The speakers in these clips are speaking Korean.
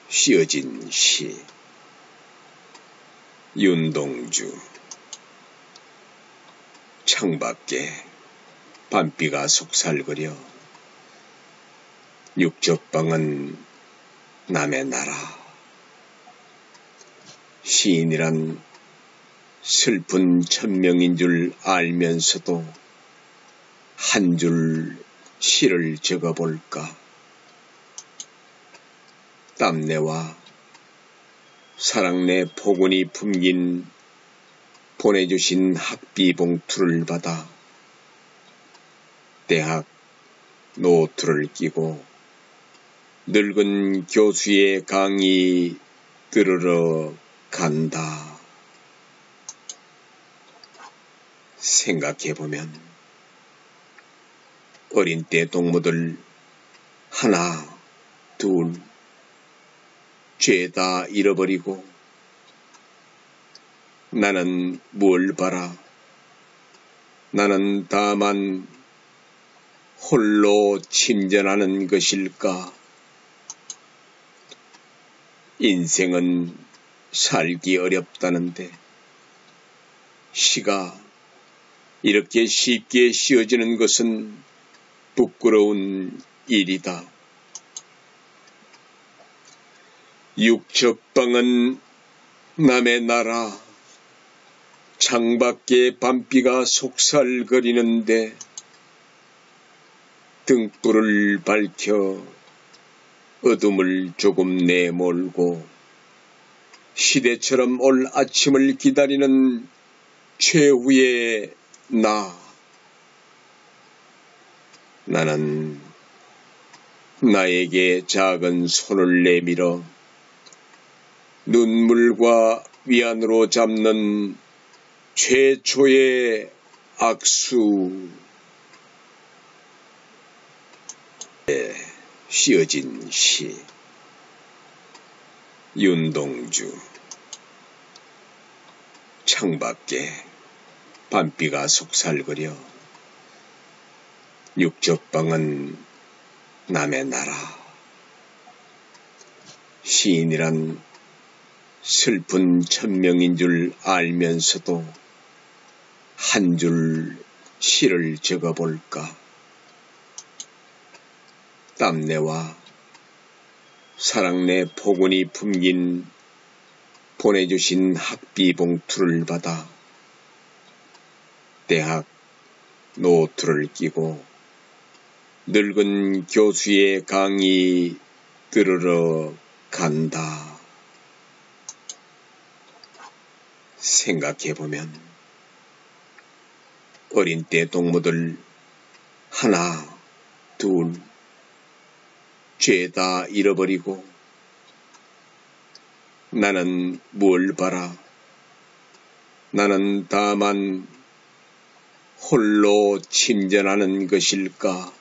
씌어진 시. 윤동주. 창밖에 밤비가 속살거려 육적방은 남의 나라. 시인이란 슬픈 천명인 줄 알면서도 한 줄 시를 적어볼까. 땀내와 사랑내 포근이 품긴 보내주신 학비 봉투를 받아 대학 노트를 끼고 늙은 교수의 강의 들으러 간다. 생각해보면 어린 때 동무들 하나 둘 죄다 잃어버리고 나는 뭘 바라. 나는 다만 홀로 침전하는 것일까. 인생은 살기 어렵다는데 시가 이렇게 쉽게 씌어지는 것은 부끄러운 일이다. 육적방은 남의 나라. 창밖에 밤비가 속살거리는데 등불을 밝혀 어둠을 조금 내몰고 시대처럼 올 아침을 기다리는 최후의 나. 나는 나에게 작은 손을 내밀어 눈물과 위안으로 잡는 최초의 악수. 씌어진 시. 윤동주. 창밖에 밤비가 속살거려 육적방은 남의 나라. 시인이란 슬픈 천명인 줄 알면서도 한 줄 시를 적어볼까. 땀내와 사랑내 포근이 품긴 보내주신 학비 봉투를 받아 대학 노트를 끼고 늙은 교수의 강의 들으러 간다. 생각해보면 어린 때 동무들 하나 둘 죄다 잃어버리고 나는 뭘 바라. 나는 다만 홀로 침전하는 것일까.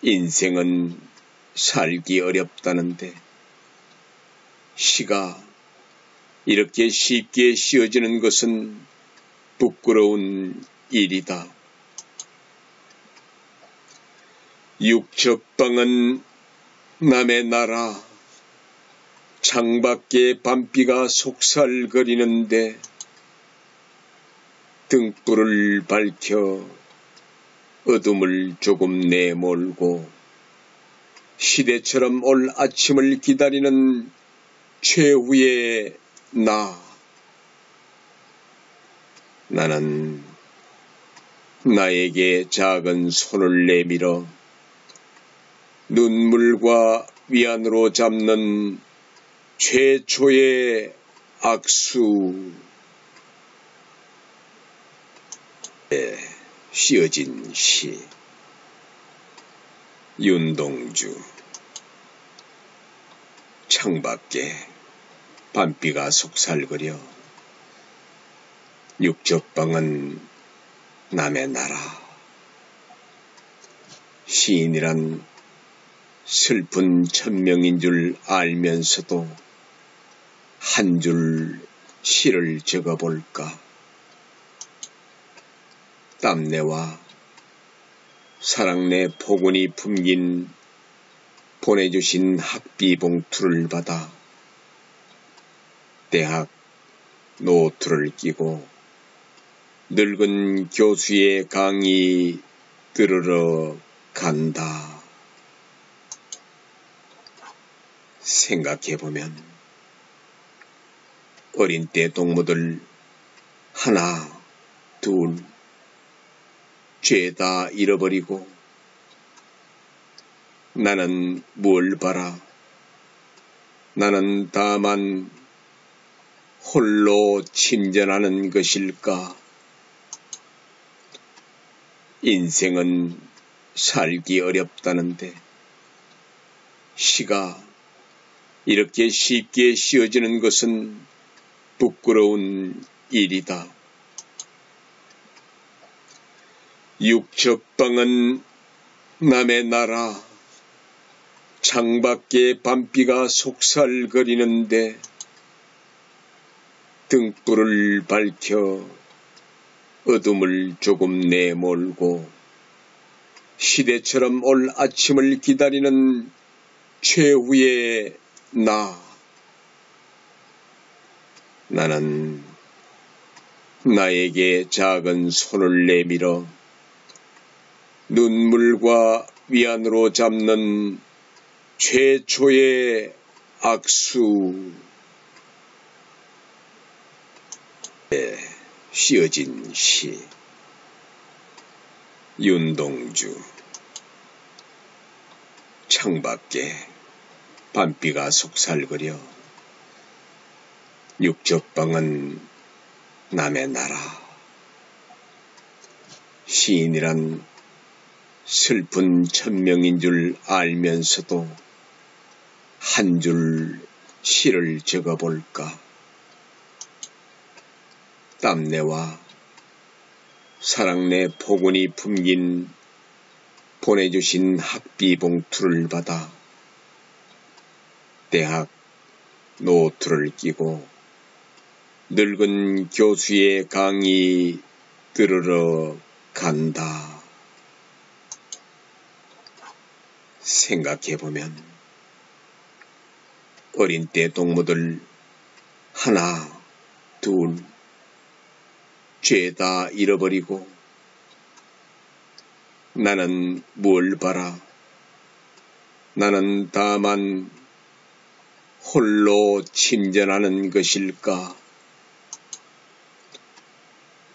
인생은 살기 어렵다는데 시가 이렇게 쉽게 씌어지는 것은 부끄러운 일이다. 육적방은 남의 나라. 창밖에 밤비가 속살거리는데 등불을 밝혀 어둠을 조금 내몰고 시대처럼 올 아침을 기다리는 최후의 나. 나는 나에게 작은 손을 내밀어 눈물과 위안으로 잡는 최초의 악수. 씌어진 시. 윤동주. 창밖에 밤비가 속살거려 육적방은 남의 나라. 시인이란 슬픈 천명인 줄 알면서도 한 줄 시를 적어볼까. 땀내와 사랑내 포근이 품긴 보내주신 학비 봉투를 받아 대학 노트를 끼고 늙은 교수의 강의 들으러 간다. 생각해보면 어린 때 동무들 하나, 둘, 죄다 잃어버리고 나는 뭘 바라? 나는 다만 홀로 침전하는 것일까? 인생은 살기 어렵다는데 시가 이렇게 쉽게 씌어지는 것은 부끄러운 일이다. 육첩방은 남의 나라, 창밖에 밤비가 속살거리는데 등불을 밝혀 어둠을 조금 내몰고 시대처럼 올 아침을 기다리는 최후의 나는 나에게 작은 손을 내밀어 눈물과 위안으로 잡는 최초의 악수. 씌어진 시. 윤동주. 창밖에 밤비가 속살거려 육첩방은 남의 나라. 시인이란 슬픈 천명인 줄 알면서도 한 줄 시를 적어볼까? 땀내와 사랑내 포근이 품긴 보내주신 학비 봉투를 받아 대학 노트를 끼고 늙은 교수의 강의 들으러 간다. 생각해보면 어린 때 동무들 하나, 둘, 죄다 잃어버리고 나는 뭘 바라? 나는 다만 홀로 침전하는 것일까?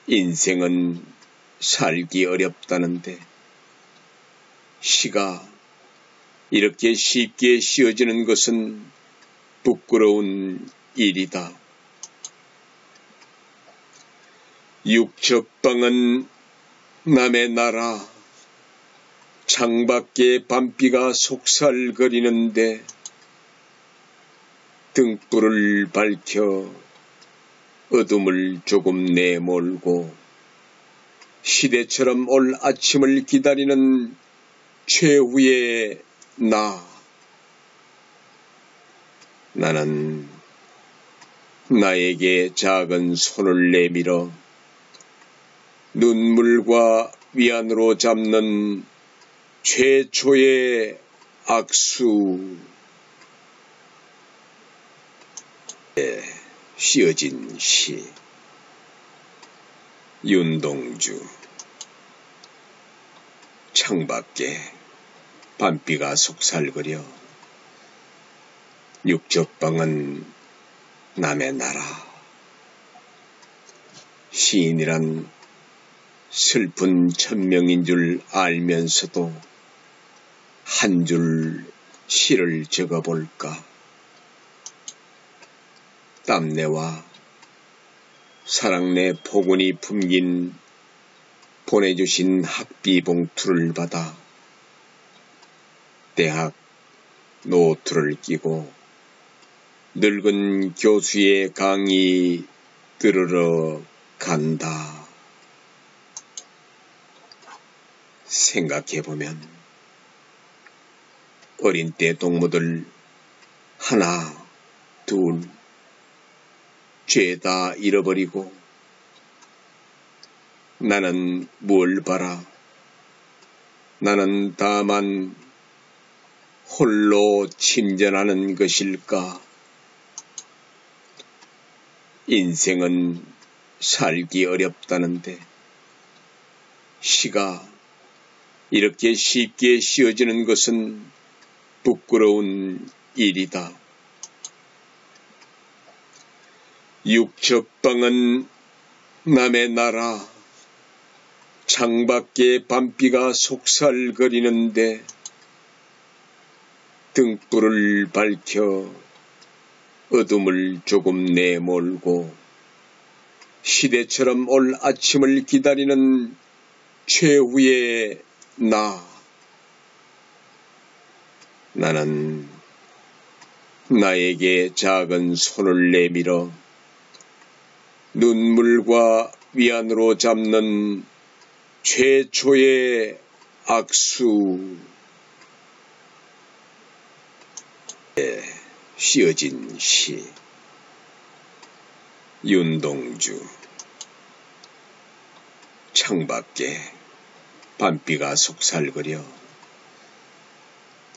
인생은 살기 어렵다는데 시가 이렇게 쉽게 씌어지는 것은 부끄러운 일이다. 육첩방은 남의 나라, 창밖에 밤비가 속살거리는데 등불을 밝혀 어둠을 조금 내몰고 시대처럼 올 아침을 기다리는 최후의 나는 나에게 작은 손을 내밀어 눈물과 위안으로 잡는 최초의 악수. 씌어진 시. 윤동주. 창밖에 밤비가 속살거려 육첩방은 남의 나라. 시인이란 슬픈 천명인 줄 알면서도 한 줄 시를 적어볼까? 땀내와 사랑내 포근이 품긴 보내주신 학비 봉투를 받아 대학 노트를 끼고 늙은 교수의 강의 들으러 간다. 생각해보면 어린 때 동무들 하나, 둘, 죄다 잃어버리고 나는 뭘 바라? 나는 다만 홀로 침전하는 것일까? 인생은 살기 어렵다는데 시가 이렇게 쉽게 씌어지는 것은 부끄러운 일이다. 육첩방은 남의 나라, 창밖에 밤비가 속살거리는데 등불을 밝혀 어둠을 조금 내몰고 시대처럼 올 아침을 기다리는 최후의 나는 나에게 작은 손을 내밀어 눈물과 위안으로 잡는 최초의 악수. 씌어진 시. 윤동주. 창밖에 밤비가 속살거려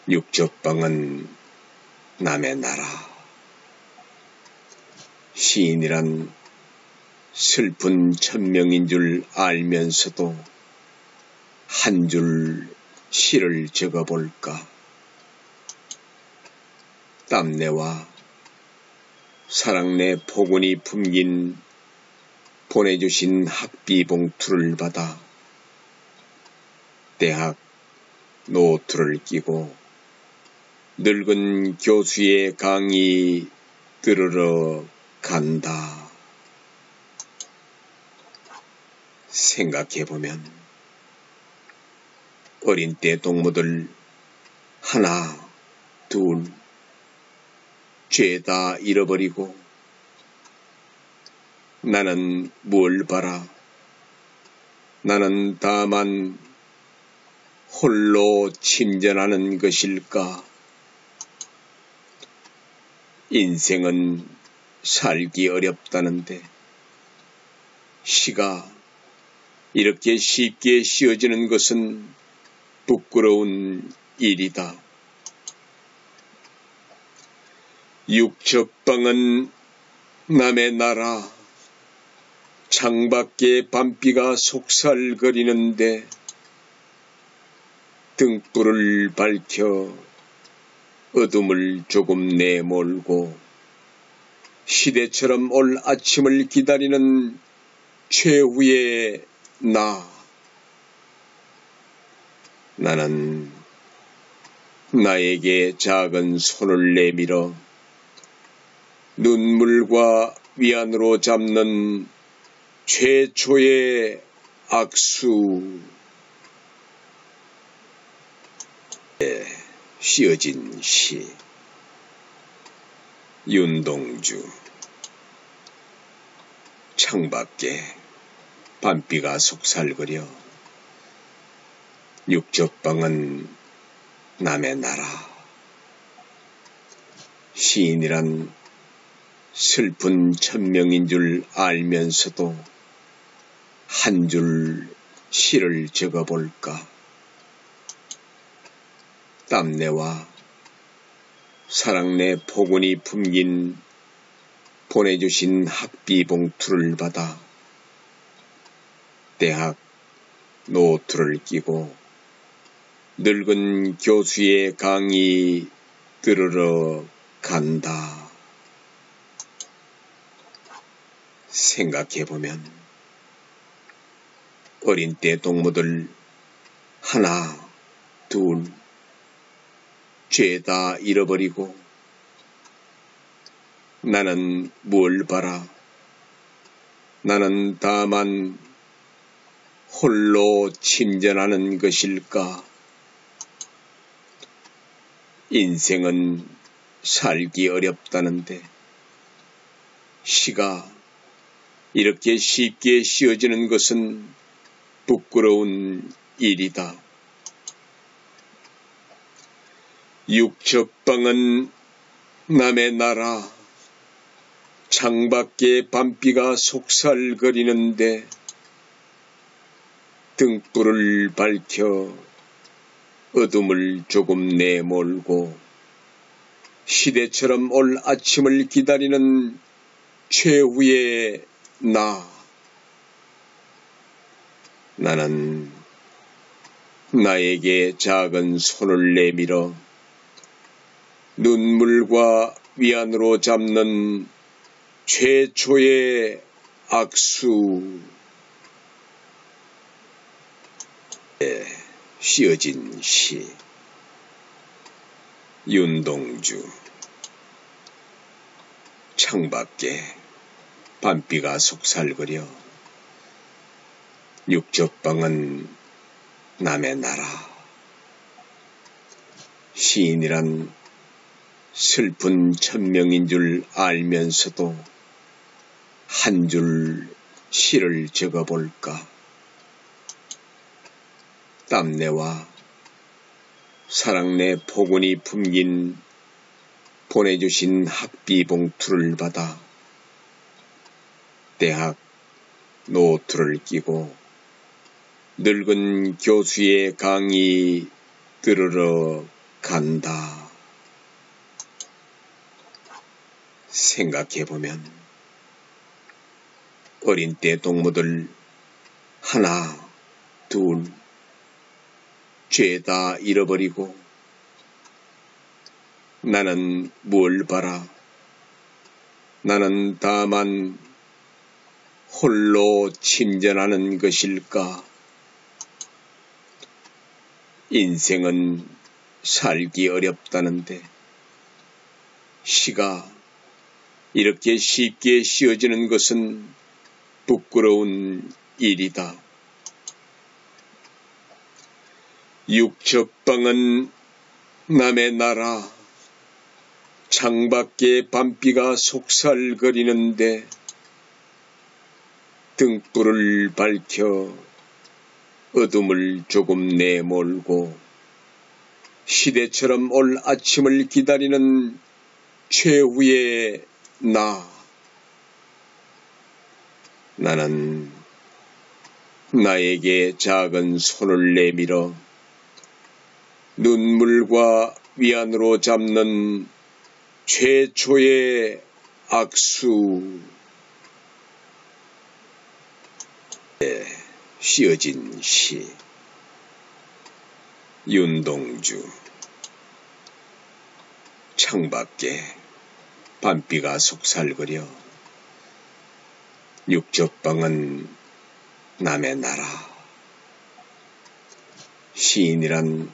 육첩방은 남의 나라. 시인이란 슬픈 천명인 줄 알면서도 한 줄 시를 적어볼까? 땀내와 사랑내 포근이 품긴 보내주신 학비 봉투를 받아 대학 노트를 끼고 늙은 교수의 강의 들으러 간다. 생각해보면 어린 때 동무들 하나, 둘, 죄다 잃어버리고 나는 뭘 바라? 나는 다만 홀로 침전하는 것일까? 인생은 살기 어렵다는데 시가 이렇게 쉽게 씌어지는 것은 부끄러운 일이다. 육첩방은 남의 나라, 창밖에 밤비가 속살거리는데 등불을 밝혀 어둠을 조금 내몰고 시대처럼 올 아침을 기다리는 최후의 나는 나에게 작은 손을 내밀어 눈물과 위안으로 잡는 최초의 악수. 씌어진 시. 윤동주. 창밖에 밤비가 속살거려 육첩방은 남의 나라. 시인이란 슬픈 천명인 줄 알면서도 한 줄 시를 적어볼까? 땀내와 사랑내 포근이 품긴 보내주신 학비 봉투를 받아 대학 노트를 끼고 늙은 교수의 강의 들으러 간다. 생각해보면 어린 때 동무들 하나, 둘, 죄다 잃어버리고 나는 뭘 바라? 나는 다만 홀로 침전하는 것일까? 인생은 살기 어렵다는데 시가 이렇게 쉽게 씌어지는 것은 부끄러운 일이다. 육첩방은 남의 나라, 창밖에 밤비가 속살거리는데 등불을 밝혀 어둠을 조금 내몰고 시대처럼 올 아침을 기다리는 최후의 나. 나는 나에게 작은 손을 내밀어 눈물과 위안으로 잡는 최초의 악수. 씌어진 시. 윤동주. 창밖에 밤비가 속살거려 육적방은 남의 나라. 시인이란 슬픈 천명인 줄 알면서도 한 줄 시를 적어볼까. 땀내와 사랑내 포근이 품긴 보내주신 학비 봉투를 받아 대학 노트를 끼고 늙은 교수의 강의 들으러 간다. 생각해보면 어린 때 동무들 하나, 둘, 죄다 잃어버리고 나는 뭘 바라. 나는 다만 홀로 침전하는 것일까. 인생은 살기 어렵다는데 시가 이렇게 쉽게 씌어지는 것은 부끄러운 일이다. 육적방은 남의 나라. 창밖에 밤비가 속살거리는데 등불을 밝혀 어둠을 조금 내몰고 시대처럼 올 아침을 기다리는 최후의 나. 나는 나에게 작은 손을 내밀어 눈물과 위안으로 잡는 최초의 악수. 씌어진 시. 윤동주. 창밖에 밤비가 속살거려 육적방은 남의 나라. 시인이란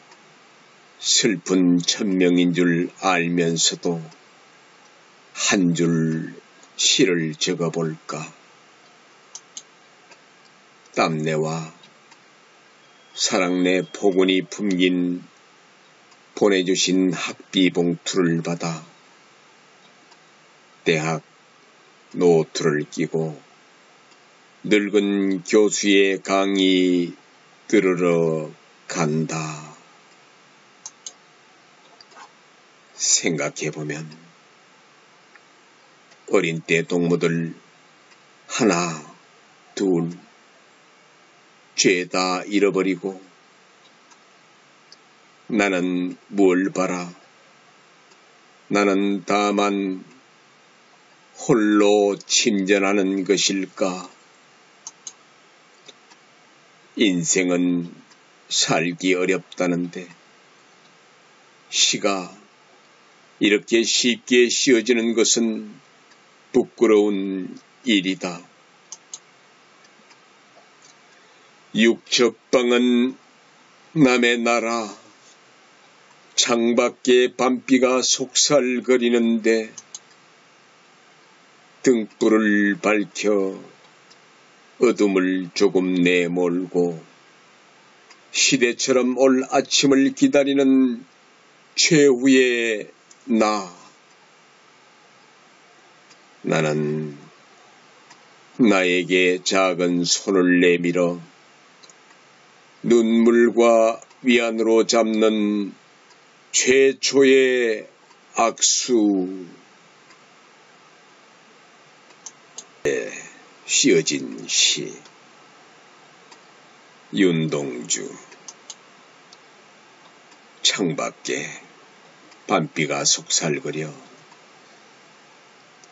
슬픈 천명인 줄 알면서도 한 줄 시를 적어볼까. 땀내와 사랑내 포근이 품긴 보내주신 학비 봉투를 받아 대학 노트를 끼고 늙은 교수의 강의 들으러 간다. 생각해보면 어린 때 동무들 하나, 둘, 죄다 잃어버리고 나는 뭘 바라. 나는 다만 홀로 침전하는 것일까. 인생은 살기 어렵다는데 시가 이렇게 쉽게 씌어지는 것은 부끄러운 일이다. 육적방은 남의 나라. 창밖에 밤비가 속살거리는데 등불을 밝혀 어둠을 조금 내몰고 시대처럼 올 아침을 기다리는 최후의 나. 나는 나에게 작은 손을 내밀어 눈물과 위안으로 잡는 최초의 악수. 씌어진 시. 윤동주. 창밖에 밤비가 속살거려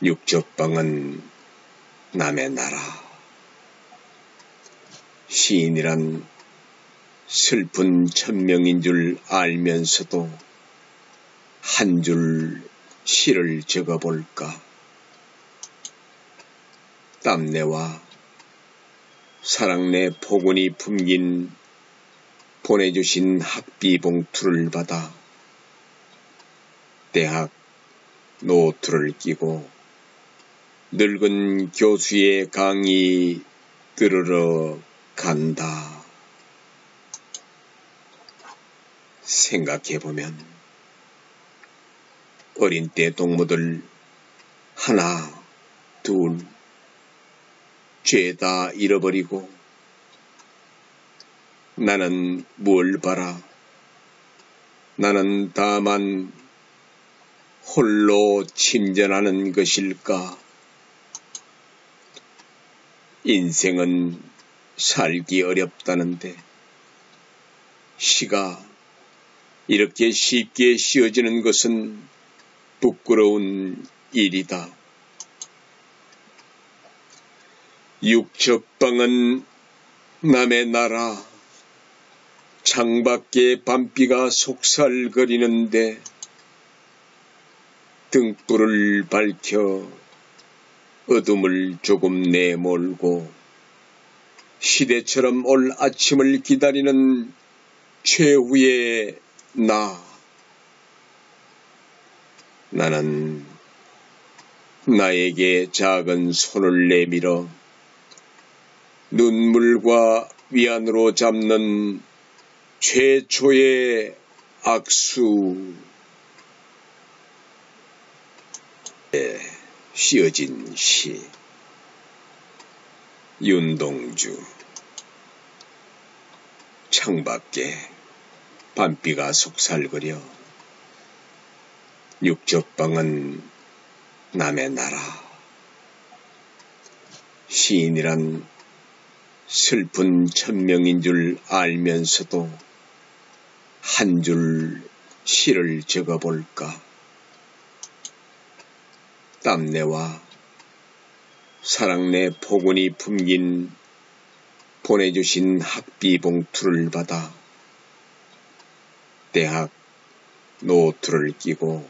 육적방은 남의 나라. 시인이란 슬픈 천명인 줄 알면서도 한 줄 시를 적어볼까. 땀내와 사랑내 포근이 품긴 보내주신 학비 봉투를 받아 대학 노트를 끼고 늙은 교수의 강의 들으러 간다. 생각해보면 어린 때 동무들 하나, 둘, 죄다 잃어버리고 나는 뭘 바라? 나는 다만 홀로 침전하는 것일까? 인생은 살기 어렵다는데 시가 이렇게 쉽게 씌어지는 것은 부끄러운 일이다. 육적방은 남의 나라. 창밖에 밤비가 속살거리는데 등불을 밝혀 어둠을 조금 내몰고 시대처럼 올 아침을 기다리는 최후의 나. 나는 나에게 작은 손을 내밀어 눈물과 위안으로 잡는 최초의 악수. 씌어진 시. 윤동주. 창밖에 밤비가 속살거려 육적방은 남의 나라. 시인이란 슬픈 천명인 줄 알면서도 한 줄 시를 적어볼까. 땀내와 사랑내 포근이 품긴 보내주신 학비 봉투를 받아 대학 노트를 끼고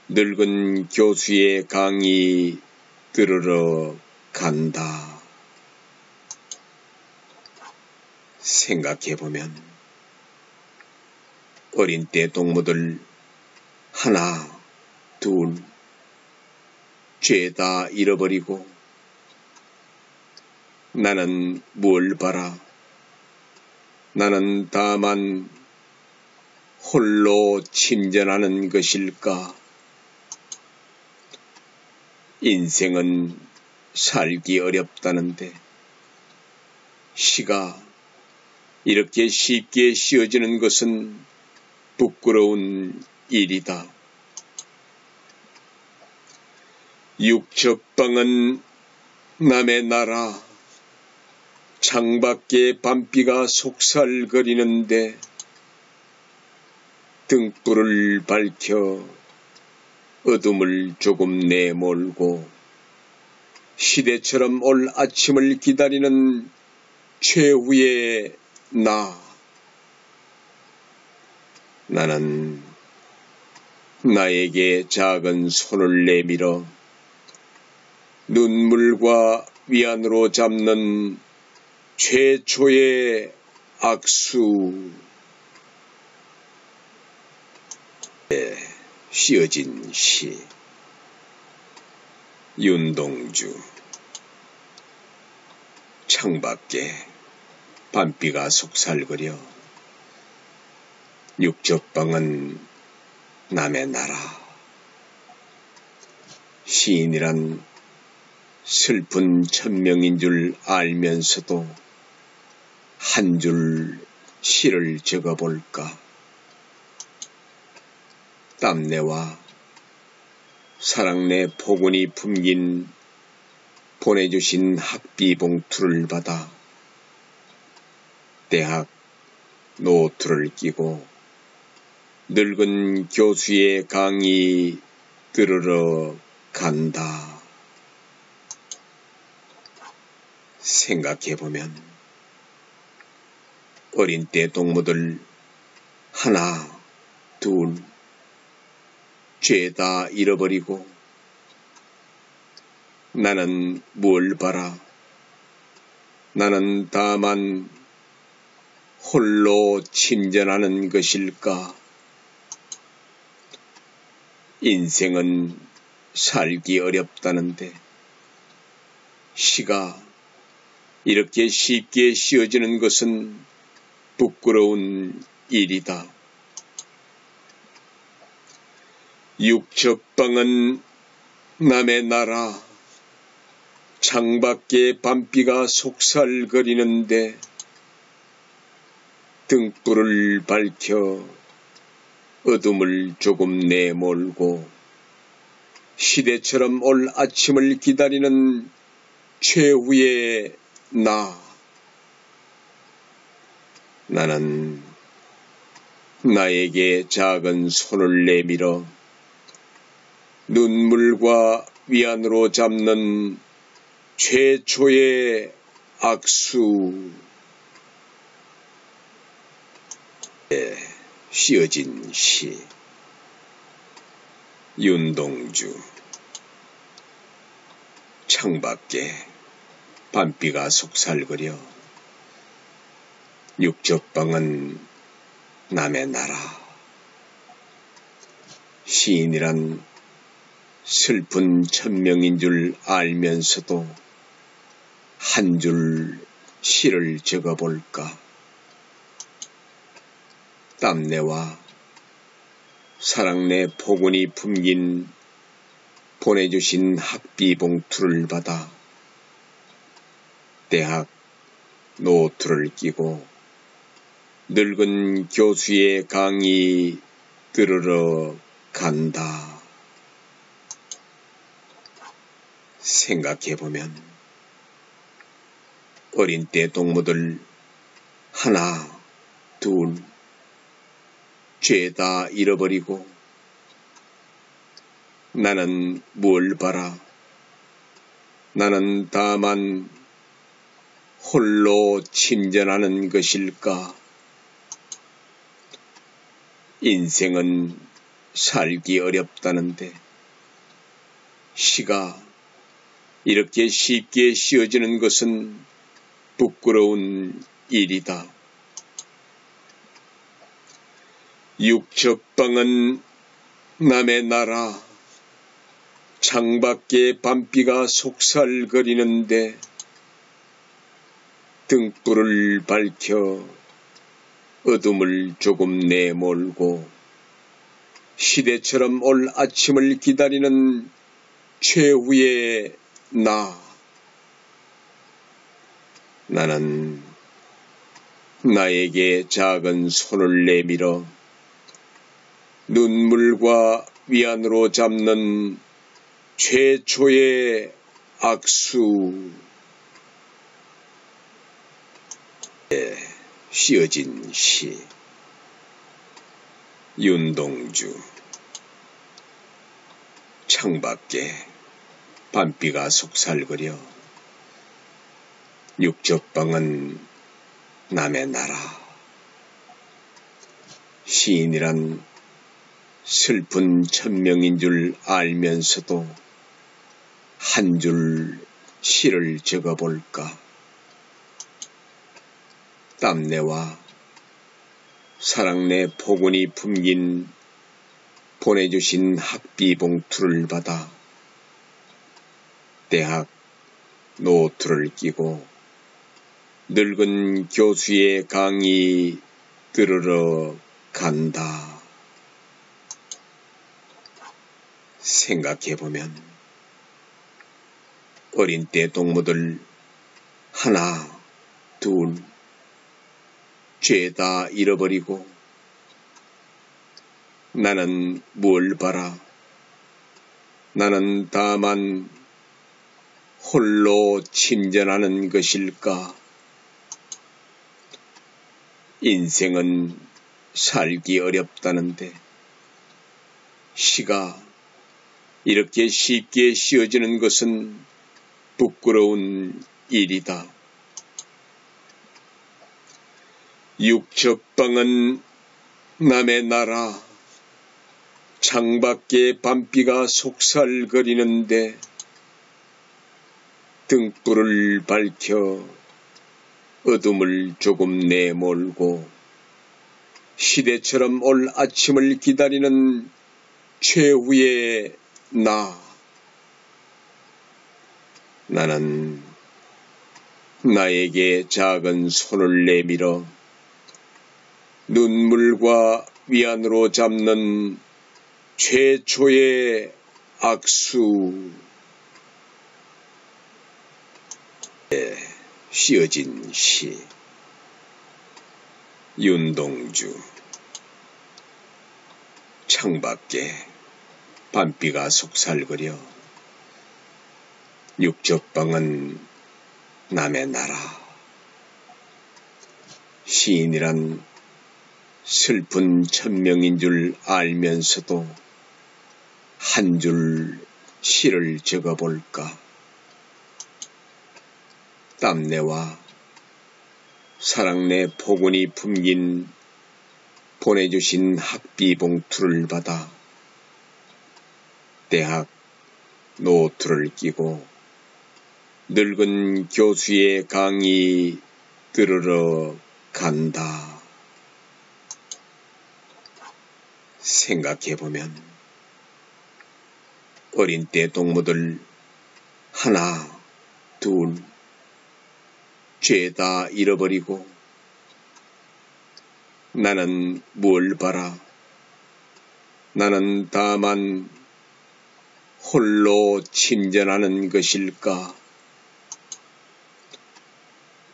늙은 교수의 강의 들으러 간다. 생각해보면 어린 때 동무들 하나, 둘, 죄다 잃어버리고 나는 뭘 바라? 나는 다만 홀로 침전하는 것일까? 인생은 살기 어렵다는데 시가 이렇게 쉽게 씌어지는 것은 부끄러운 일이다. 육적방은 남의 나라. 창밖에 밤비가 속살거리는데 등불을 밝혀 어둠을 조금 내몰고 시대처럼 올 아침을 기다리는 최후의 나. 나는 나에게 작은 손을 내밀어 눈물과 위안으로 잡는 최초의 악수. 씌어진 시. 윤동주. 창밖에 밤비가 속살거려 육적방은 남의 나라. 시인이란 슬픈 천명인 줄 알면서도 한 줄 시를 적어볼까. 땀내와 사랑내 포근이 품긴 보내주신 학비 봉투를 받아 대학 노트를 끼고 늙은 교수의 강의 들으러 간다. 생각해보면 어린 때 동무들 하나, 둘, 죄다 잃어버리고 나는 뭘 바라? 나는 다만 홀로 침전하는 것일까? 인생은 살기 어렵다는데 시가 이렇게 쉽게 씌어지는 것은 부끄러운 일이다. 육첩방은 남의 나라, 창밖에 밤비가 속살거리는데 등불을 밝혀 어둠을 조금 내몰고 시대처럼 올 아침을 기다리는 최후의 나는 나에게 작은 손을 내밀어 눈물과 위안으로 잡는 최초의 악수. 씌어진 시. 윤동주. 창밖에 밤비가 속살거려 육접방은 남의 나라. 시인이란 슬픈 천명인 줄 알면서도 한 줄 시를 적어볼까? 땀내와 사랑내 포근히 품긴 보내주신 학비 봉투를 받아 대학 노트를 끼고 늙은 교수의 강의 들으러 간다. 생각해보면 어린 때 동무들 하나, 둘, 죄다 잃어버리고 나는 뭘 바라? 나는 다만 홀로 침전하는 것일까? 인생은 살기 어렵다는데 시가 이렇게 쉽게 씌어지는 것은 부끄러운 일이다. 육첩방은 남의 나라, 창밖에 밤비가 속살거리는데 등불을 밝혀 어둠을 조금 내몰고 시대처럼 올 아침을 기다리는 최후의 나는 나에게 작은 손을 내밀어 눈물과 위안으로 잡는 최초의 악수. 씌어진 시. 윤동주. 창밖에 밤비가 속살거려 육접방은 남의 나라. 시인이란 슬픈 천명인 줄 알면서도 한 줄 시를 적어볼까? 땀내와 사랑내 포근히 품긴 보내주신 학비 봉투를 받아 대학 노트를 끼고 늙은 교수의 강의 들으러 간다. 생각해보면 어린 때 동무들 하나, 둘, 죄다 잃어버리고 나는 뭘 바라? 나는 다만 홀로 침전하는 것일까? 인생은 살기 어렵다는데 시가 이렇게 쉽게 씌어지는 것은 부끄러운 일이다. 육첩방은 남의 나라, 창밖에 밤비가 속살거리는데 등불을 밝혀 어둠을 조금 내몰고 시대처럼 올 아침을 기다리는 최후의 나는 나에게 작은 손을 내밀어 눈물과 위안으로 잡는 최초의 악수. 씌어진 시. 윤동주. 창밖에 밤비가 속살거려 육첩방은 남의 나라. 시인이란 슬픈 천명인 줄 알면서도 한 줄 시를 적어볼까. 땀내와 사랑내 포근이 품긴 보내주신 학비 봉투를 받아 대학 노트를 끼고 늙은 교수의 강의 들으러 간다. 생각해보면 어린 때 동무들 하나, 둘, 죄다 잃어버리고 나는 뭘 바라. 나는 다만 홀로 침전하는 것일까.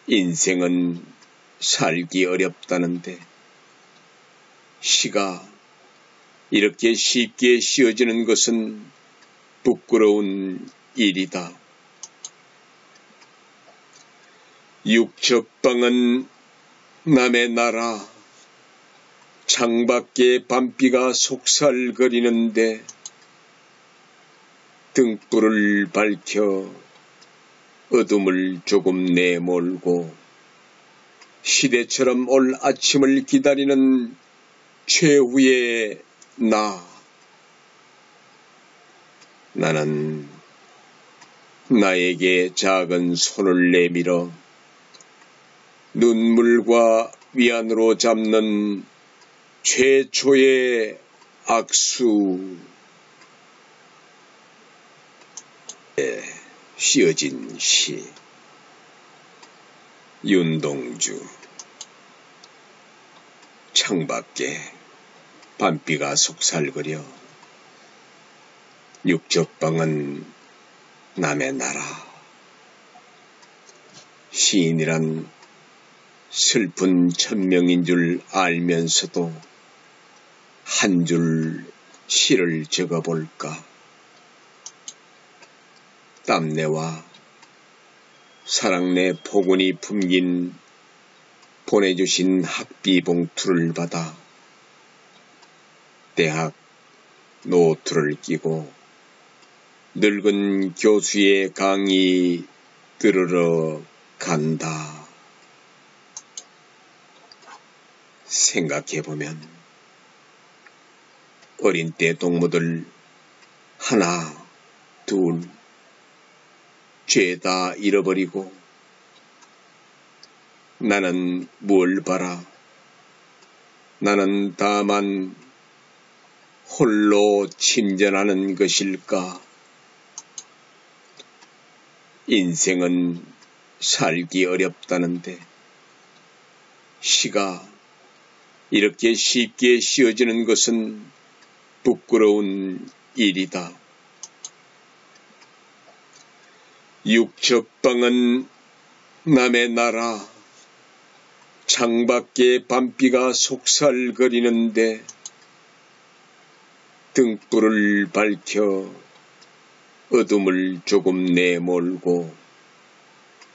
인생은 살기 어렵다는데 시가 이렇게 쉽게 씌어지는 것은 부끄러운 일이다. 육첩방은 남의 나라, 창밖에 밤비가 속살거리는데 등불을 밝혀 어둠을 조금 내몰고 시대처럼 올 아침을 기다리는 최후의 나는 나에게 작은 손을 내밀어 눈물과 위안으로 잡는 최초의 악수. 씌어진 시. 윤동주. 창밖에 밤비가 속살거려 육첩방은 남의 나라. 시인이란 슬픈 천명인 줄 알면서도 한 줄 시를 적어볼까. 땀내와 사랑내 포근이 품긴 보내주신 학비 봉투를 받아 대학 노트를 끼고 늙은 교수의 강의 들으러 간다. 생각해보면 어린 때 동무들 하나, 둘, 죄다 잃어버리고 나는 뭘 바라. 나는 다만 홀로 침전하는 것일까. 인생은 살기 어렵다는데 시가 이렇게 쉽게 씌어지는 것은 부끄러운 일이다. 육첩방은 남의 나라, 창밖에 밤비가 속살거리는데 등불을 밝혀 어둠을 조금 내몰고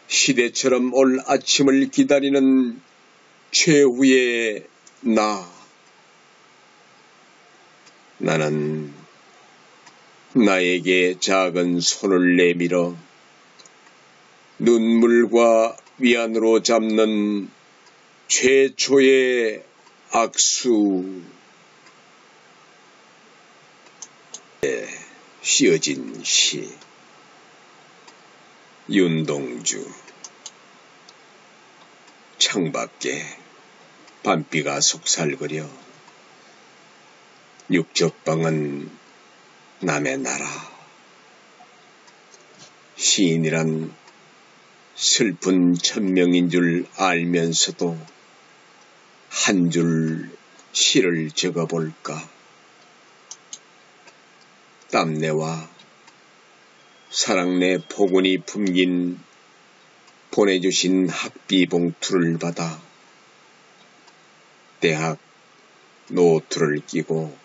시대처럼 올 아침을 기다리는 최후의 나는 나에게 작은 손을 내밀어 눈물과 위안으로 잡는 최초의 악수. 씌어진 시. 윤동주. 창밖에 밤비가 속살거려 육적방은 남의 나라. 시인이란 슬픈 천명인 줄 알면서도 한 줄 시를 적어볼까. 땀내와 사랑내 포근이 품긴 보내주신 학비 봉투를 받아 대학 노트를 끼고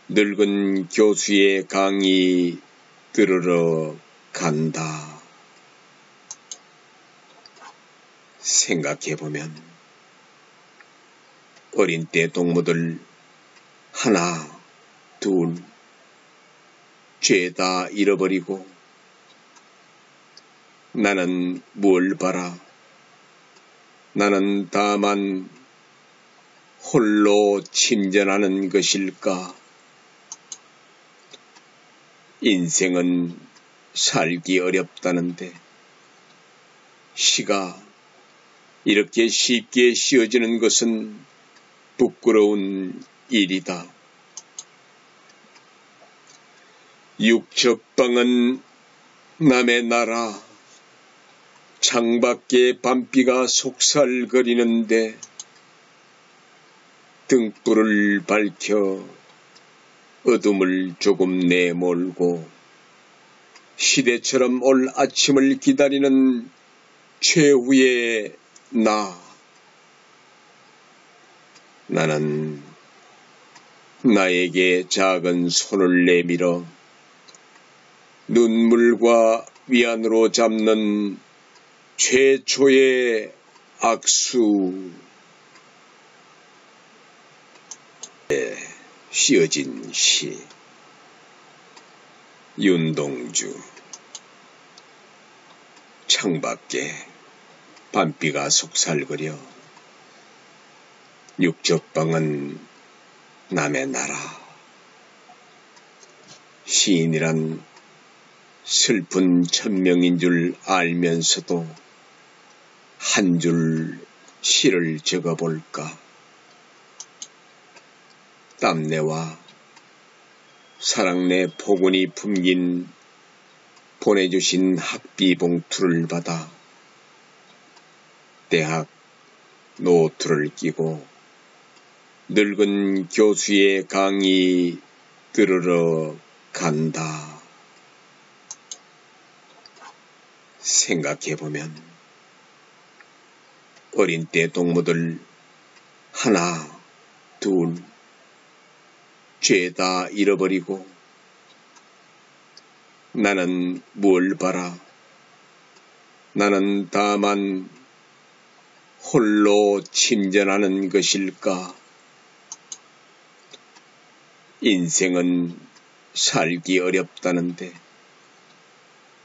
늙은 교수의 강의 들으러 간다. 생각해보면 어린 때 동무들 하나, 둘, 죄다 잃어버리고 나는 뭘 바라. 나는 다만 홀로 침전하는 것일까. 인생은 살기 어렵다는데 시가 이렇게 쉽게 씌어지는 것은 부끄러운 일이다. 육적방은 남의 나라. 창밖에 밤비가 속살거리는데 등불을 밝혀 어둠을 조금 내몰고 시대처럼 올 아침을 기다리는 최후의 나. 나는 나에게 작은 손을 내밀어 눈물과 위안으로 잡는 최초의 악수. 씌어진 시. 윤동주. 창밖에 밤비가 속살거려 육적방은 남의 나라. 시인이란 슬픈 천명인 줄 알면서도 한 줄 시를 적어볼까. 땀내와 사랑내 포근이 품긴 보내주신 학비 봉투를 받아 대학 노트를 끼고 늙은 교수의 강의 들으러 간다. 생각해보면 어린 때 동무들 하나, 둘, 죄다 잃어버리고 나는 뭘 바라. 나는 다만 홀로 침전하는 것일까. 인생은 살기 어렵다는데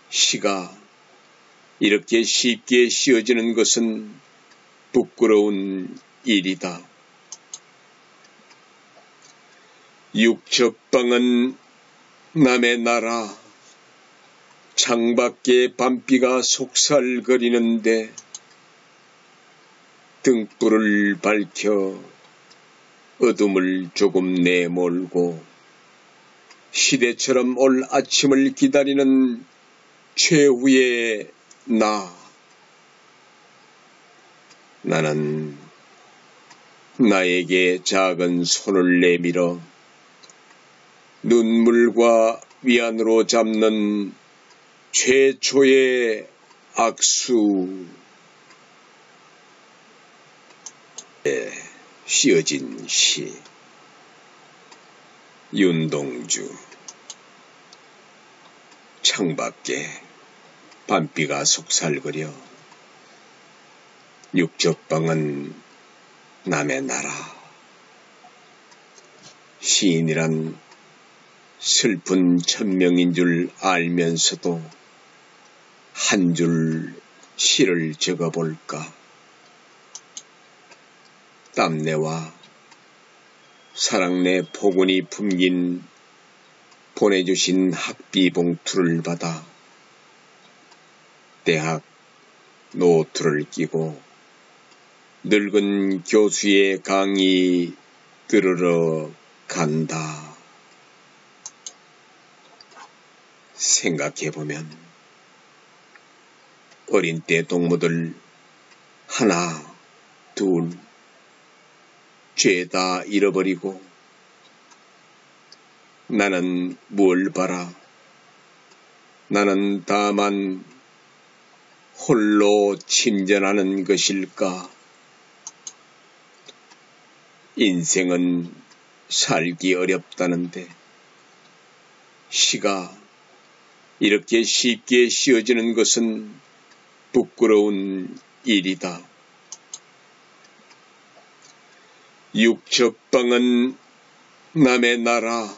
시가 이렇게 쉽게 씌어지는 것은 부끄러운 일이다. 육적방은 남의 나라. 창밖에 밤비가 속살거리는데 등불을 밝혀 어둠을 조금 내몰고 시대처럼 올 아침을 기다리는 최후의 나. 나는 나에게 작은 손을 내밀어 눈물과 위안으로 잡는 최초의 악수. 씌어진 시. 윤동주. 창밖에 밤비가 속살거려 육적방은 남의 나라. 시인이란 슬픈 천명인 줄 알면서도 한 줄 시를 적어볼까. 땀내와 사랑내 포근이 품긴 보내주신 학비 봉투를 받아 대학 노트를 끼고 늙은 교수의 강의 들으러 간다. 생각해보면 어린 때 동무들 하나, 둘, 죄다 잃어버리고 나는 뭘 바라? 나는 다만 홀로 침전하는 것일까? 인생은 살기 어렵다는데 시가 이렇게 쉽게 씌어지는 것은 부끄러운 일이다. 육첩방은 남의 나라,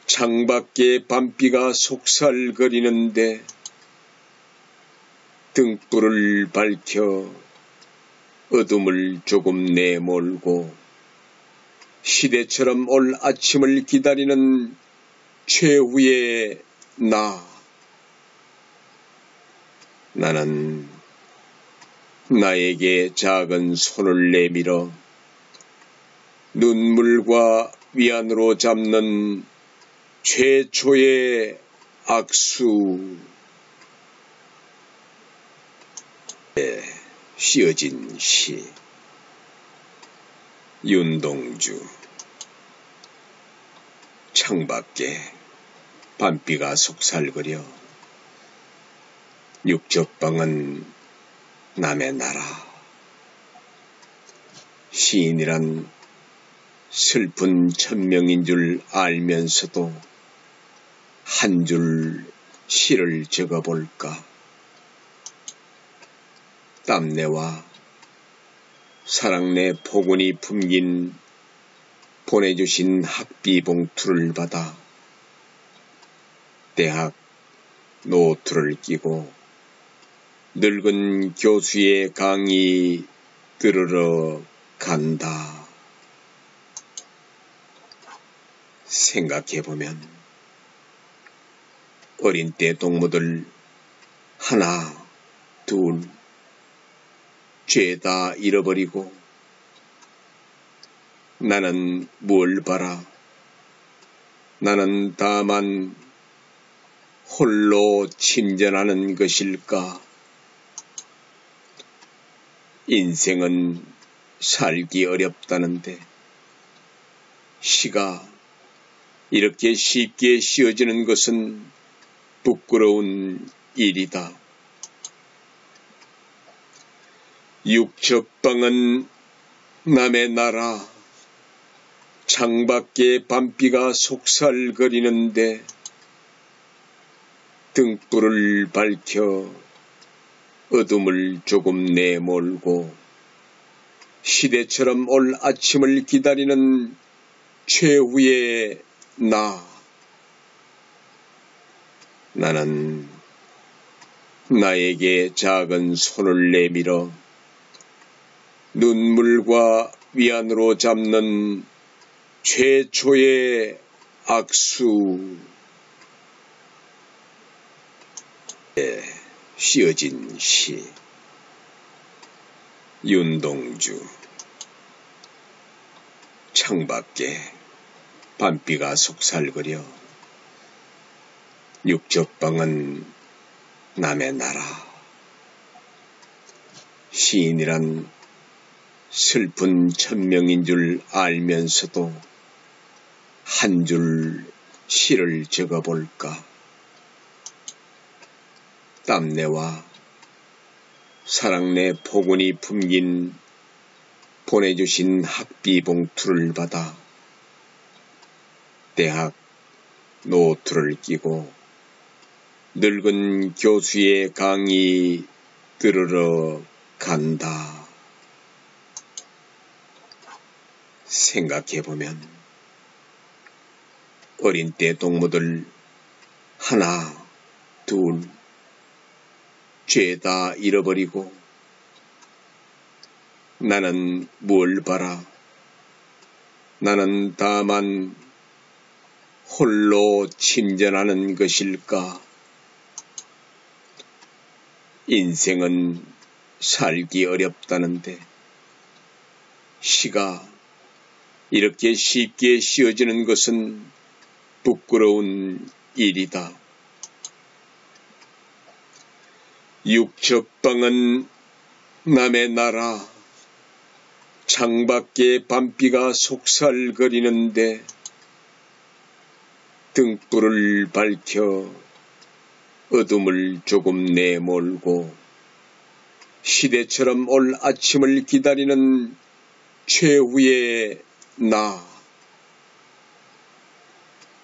창밖에 밤비가 속살거리는데 등불을 밝혀 어둠을 조금 내몰고 시대처럼 올 아침을 기다리는 최후의 나는 나에게 작은 손을 내밀어 눈물과 위안으로 잡는 최초의 악수. 씌어진 시. 윤동주. 창밖에 밤비가 속살거려 육첩방은 남의 나라. 시인이란 슬픈 천명인 줄 알면서도 한 줄 시를 적어볼까. 땀내와 사랑내 포근이 품긴 보내주신 학비 봉투를 받아 대학 노트를 끼고 늙은 교수의 강의 들으러 간다. 생각해보면 어린 때 동무들 하나, 둘, 죄다 잃어버리고 나는 뭘 바라? 나는 다만 홀로 침전하는 것일까? 인생은 살기 어렵다는데 시가 이렇게 쉽게 씌어지는 것은 부끄러운 일이다. 육첩방은 남의 나라, 창밖에 밤비가 속살거리는데 등불을 밝혀 어둠을 조금 내몰고 시대처럼 올 아침을 기다리는 최후의 나는 나에게 작은 손을 내밀어 눈물과 위안으로 잡는 최초의 악수. 씌어진 시. 윤동주. 창밖에 밤비가 속살거려 육첩방은 남의 나라. 시인이란 슬픈 천명인 줄 알면서도 한 줄 시를 적어볼까. 땀내와 사랑내 포근이 품긴 보내주신 학비 봉투를 받아 대학 노트를 끼고 늙은 교수의 강의 들으러 간다. 생각해보면 어린 때 동무들 하나, 둘, 죄다 잃어버리고 나는 뭘 바라? 나는 다만 홀로 침전하는 것일까? 인생은 살기 어렵다는데 시가 이렇게 쉽게 씌어지는 것은 부끄러운 일이다. 육첩방은 남의 나라, 창밖에 밤비가 속살거리는데 등불을 밝혀 어둠을 조금 내몰고 시대처럼 올 아침을 기다리는 최후의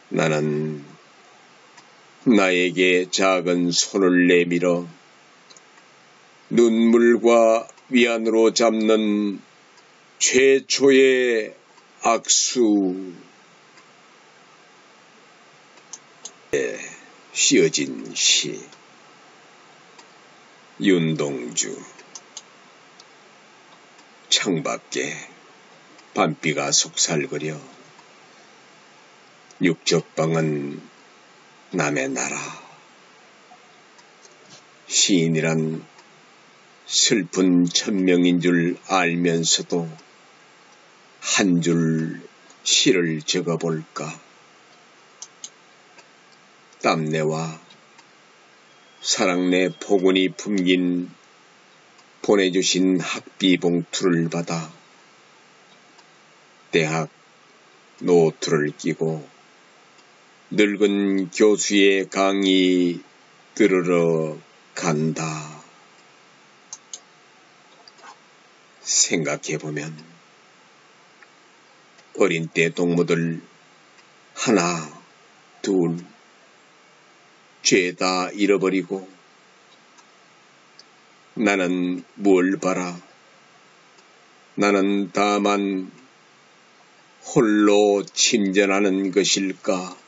나는 나에게 작은 손을 내밀어 눈물과 위안으로 잡는 최초의 악수. 씌어진 시. 윤동주. 창밖에 밤비가 속살거려 육접방은 남의 나라. 시인이란 슬픈 천명인 줄 알면서도 한 줄 시를 적어볼까. 땀내와 사랑내 포근히 품긴 보내주신 학비 봉투를 받아 대학 노트를 끼고 늙은 교수의 강의 들으러 간다. 생각해보면 어린 때 동무들 하나, 둘, 죄다 잃어버리고 나는 뭘 바라? 나는 다만 홀로 침전하는 것일까?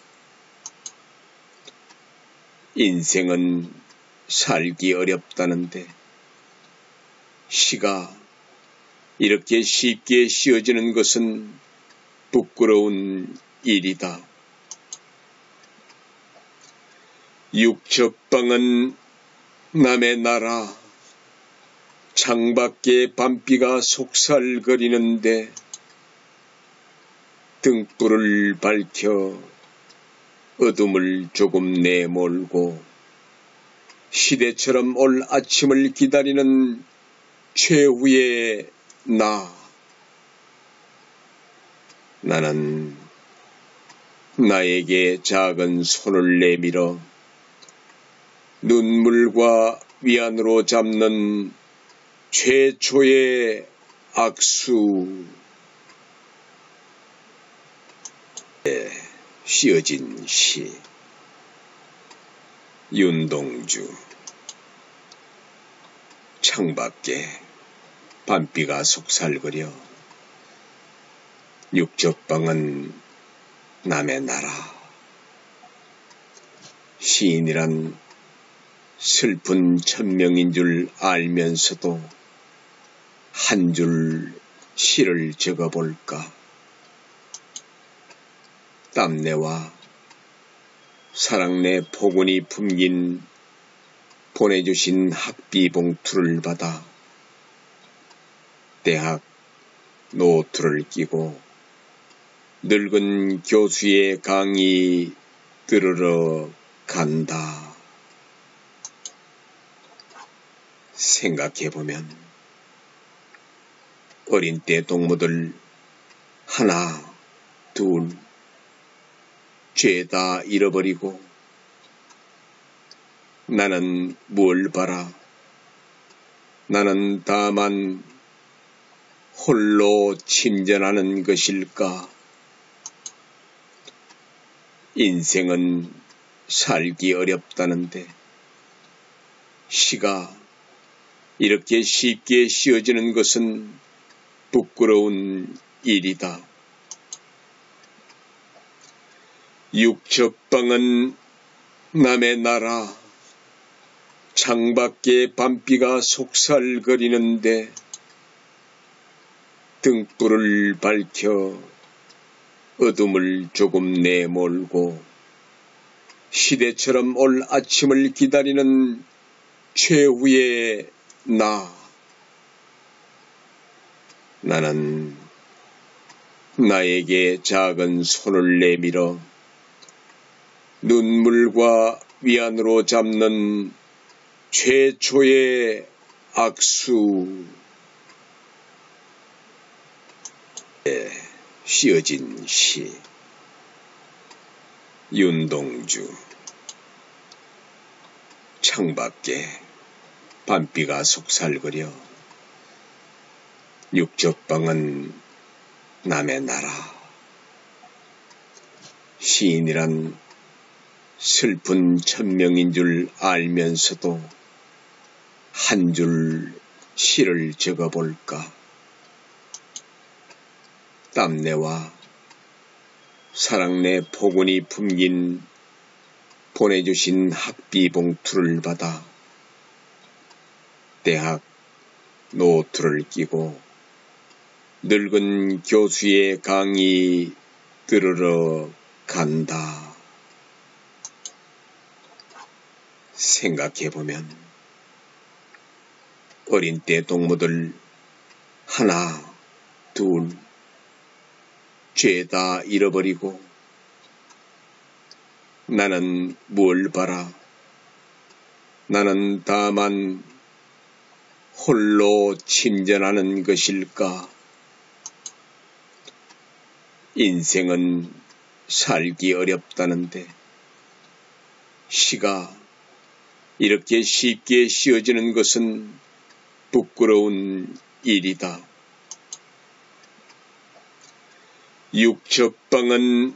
인생은 살기 어렵다는데 시가 이렇게 쉽게 씌어지는 것은 부끄러운 일이다. 육첩방은 남의 나라, 창밖에 밤비가 속살거리는데 등불을 밝혀 어둠을 조금 내몰고 시대처럼 올 아침을 기다리는 최후의 나는 나에게 작은 손을 내밀어 눈물과 위안으로 잡는 최초의 악수. 씌어진 시. 윤동주. 창밖에 밤비가 속살거려 육접방은 남의 나라. 시인이란 슬픈 천명인 줄 알면서도 한 줄 시를 적어볼까. 땀내와 사랑내 포근히 품긴 보내주신 학비 봉투를 받아 대학 노트를 끼고 늙은 교수의 강의 들으러 간다. 생각해보면 어린 때 동무들 하나, 둘, 죄다 잃어버리고 나는 뭘 바라? 나는 다만 홀로 침전하는 것일까? 인생은 살기 어렵다는데 시가 이렇게 쉽게 씌어지는 것은 부끄러운 일이다. 육첩방은 남의 나라, 창밖에 밤비가 속살거리는데 등불을 밝혀 어둠을 조금 내몰고 시대처럼 올 아침을 기다리는 최후의 나는 나에게 작은 손을 내밀어 눈물과 위안으로 잡는 최초의 악수. 씌어진 시. 윤동주. 창밖에 밤비가 속살거려 육첩방은 남의 나라. 시인이란 슬픈 천명인 줄 알면서도 한 줄 시를 적어볼까. 땀내와 사랑내 포근이 품긴 보내주신 학비 봉투를 받아 대학 노트를 끼고 늙은 교수의 강의 들으러 간다. 생각해보면 어린 때 동무들 하나, 둘, 죄다 잃어버리고 나는 뭘 바라. 나는 다만 홀로 침전하는 것일까. 인생은 살기 어렵다는데 시가 이렇게 쉽게 씌어지는 것은 부끄러운 일이다. 육첩방은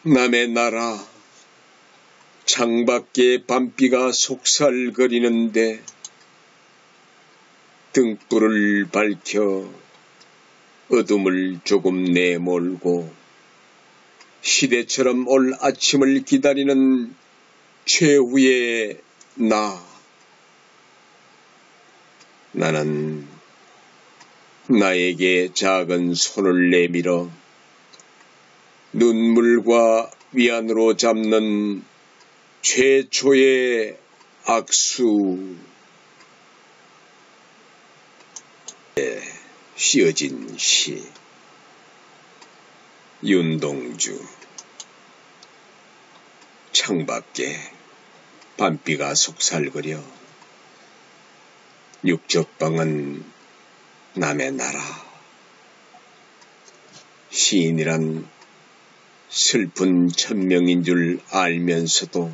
남의 나라, 창밖에 밤비가 속살거리는데 등불을 밝혀 어둠을 조금 내몰고 시대처럼 올 아침을 기다리는 최후의 나는 나에게 작은 손을 내밀어 눈물과 위안으로 잡는 최초의 악수. 씌어진 시. 윤동주. 창밖에 밤비가 속살거려 육첩방은 남의 나라. 시인이란 슬픈 천명인 줄 알면서도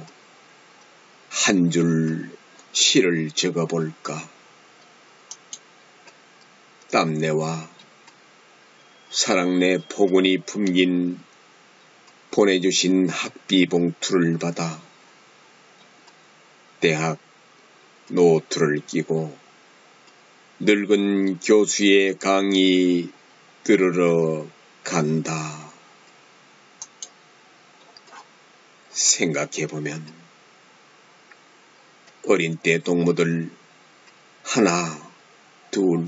한 줄 시를 적어볼까. 땀내와 사랑내 포근이 품긴 보내주신 학비 봉투를 받아 대학 노트를 끼고 늙은 교수의 강의 들으러 간다. 생각해보면 어린 때 동무들 하나, 둘,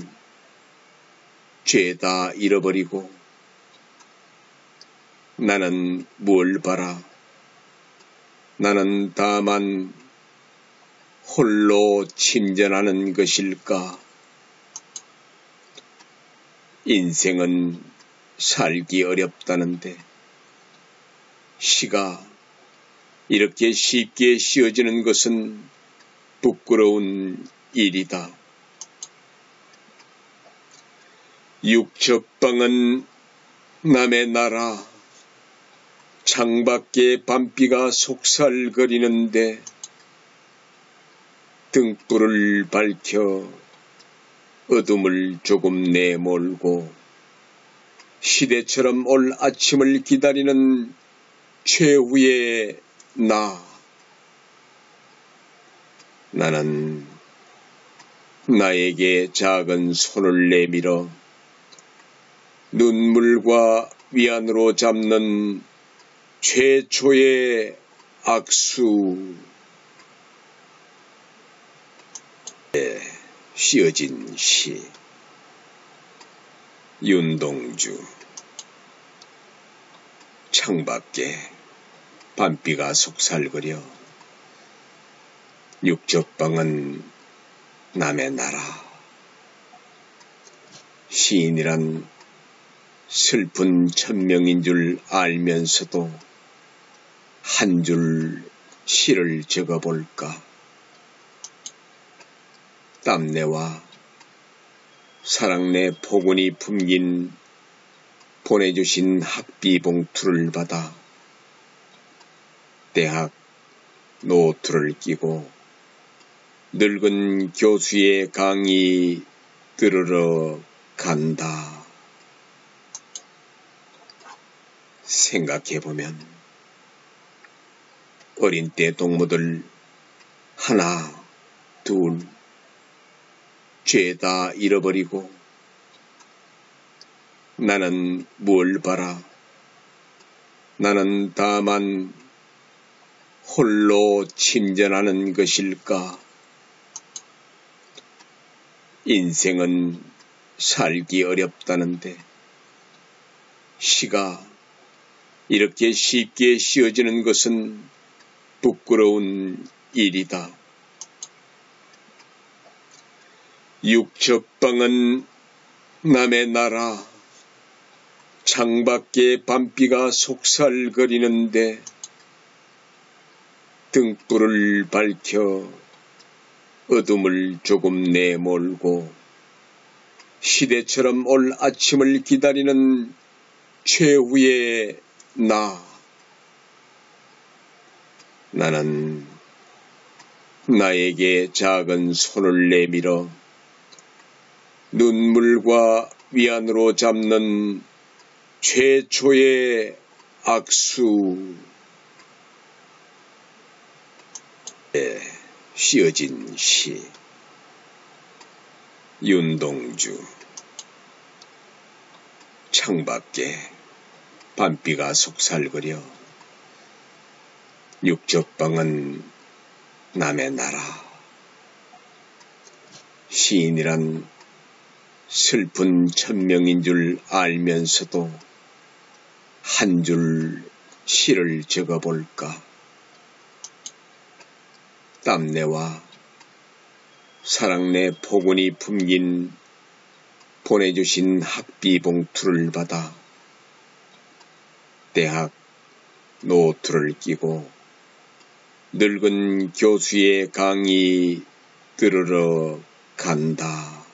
죄다 잃어버리고 나는 뭘 바라. 나는 다만 홀로 침전하는 것일까. 인생은 살기 어렵다는데 시가 이렇게 쉽게 씌어지는 것은 부끄러운 일이다. 육첩방은 남의 나라, 창밖에 밤비가 속살거리는데 등불을 밝혀 어둠을 조금 내몰고 시대처럼 올 아침을 기다리는 최후의 나는 나에게 작은 손을 내밀어 눈물과 위안으로 잡는 최초의 악수 씌어진 시 윤동주. 창밖에 밤비가 속살거려 육적방은 남의 나라. 시인이란 슬픈 천명인 줄 알면서도 한 줄 시를 적어볼까. 땀내와 사랑내 포근이 품긴 보내주신 학비 봉투를 받아 대학 노트를 끼고 늙은 교수의 강의 들으러 간다. 생각해보면 어린 때 동무들 하나 둘 죄다 잃어버리고 나는 뭘 바라. 나는 다만 홀로 침전하는 것일까. 인생은 살기 어렵다는데 시가 이렇게 쉽게 씌어지는 것은 부끄러운 일이다. 육적방은 남의 나라. 창밖에 밤비가 속살거리는데 등불을 밝혀 어둠을 조금 내몰고 시대처럼 올 아침을 기다리는 최후의 나. 나는 나에게 작은 손을 내밀어 눈물과 위안으로 잡는 최초의 악수 씌어진 시 윤동주. 창밖에 밤비가 속살거려 육적방은 남의 나라. 시인이란 슬픈 천명인 줄 알면서도 한 줄 시를 적어볼까. 땀내와 사랑내 포근이 품긴 보내주신 학비 봉투를 받아 대학 노트를 끼고 늙은 교수의 강의 들으러 간다.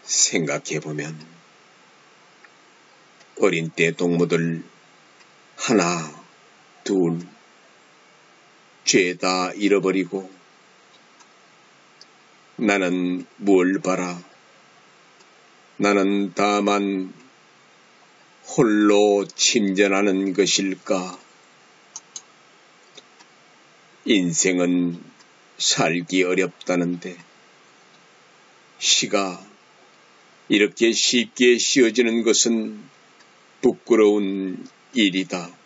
생각해보면 어린 때 동무들 하나 둘 죄다 잃어버리고 나는 뭘 바라. 나는 다만 홀로 침전하는 것일까. 인생은 살기 어렵다는데 시가 이렇게 쉽게 씌어지는 것은 부끄러운 일이다.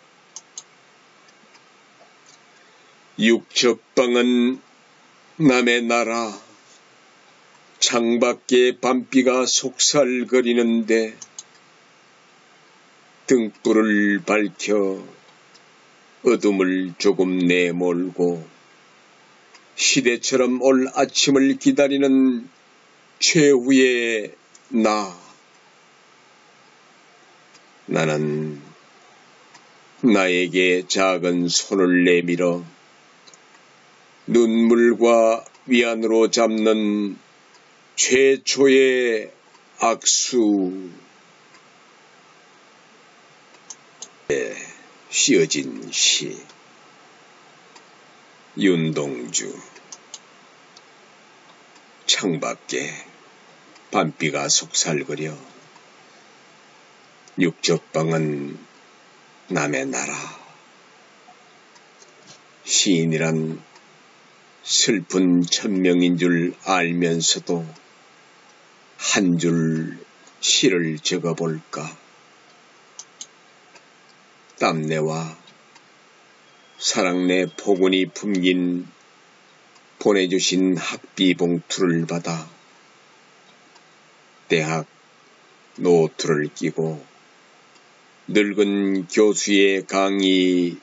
육적방은 남의 나라. 창밖에 밤비가 속살거리는데 등불을 밝혀 어둠을 조금 내몰고 시대처럼 올 아침을 기다리는 최후의 나. 나는 나에게 작은 손을 내밀어 눈물과 위안으로 잡는 최초의 악수 씌어진 시 윤동주. 창밖에 밤비가 속살거려 육적방은 남의 나라. 시인이란 슬픈 천명인 줄 알면서도 한 줄 시를 적어볼까. 땀내와 사랑내 포근이 품긴 보내주신 학비 봉투를 받아 대학 노트를 끼고 늙은 교수의 강의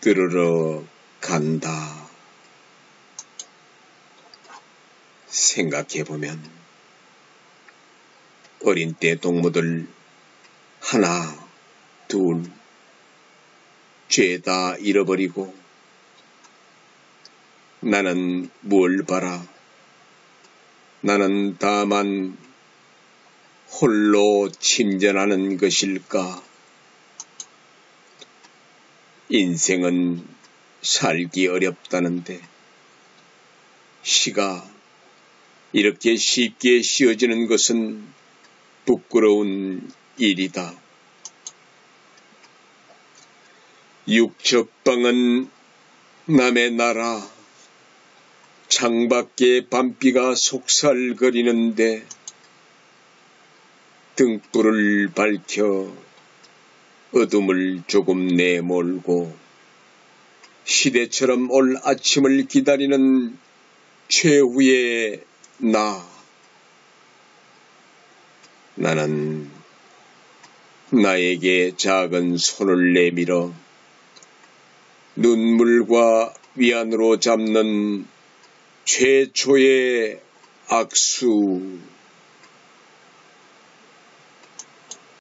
들으러 간다. 생각해보면 어린 때 동무들 하나, 둘, 죄다 잃어버리고 나는 뭘 바라? 나는 다만 홀로 침전하는 것일까? 인생은 살기 어렵다는데 시가 이렇게 쉽게 씌어지는 것은 부끄러운 일이다. 육첩방은 남의 나라, 창밖에 밤비가 속살거리는데 등불을 밝혀 어둠을 조금 내몰고 시대처럼 올 아침을 기다리는 최후의 나. 나는 나에게 작은 손을 내밀어 눈물과 위안으로 잡는 최초의 악수.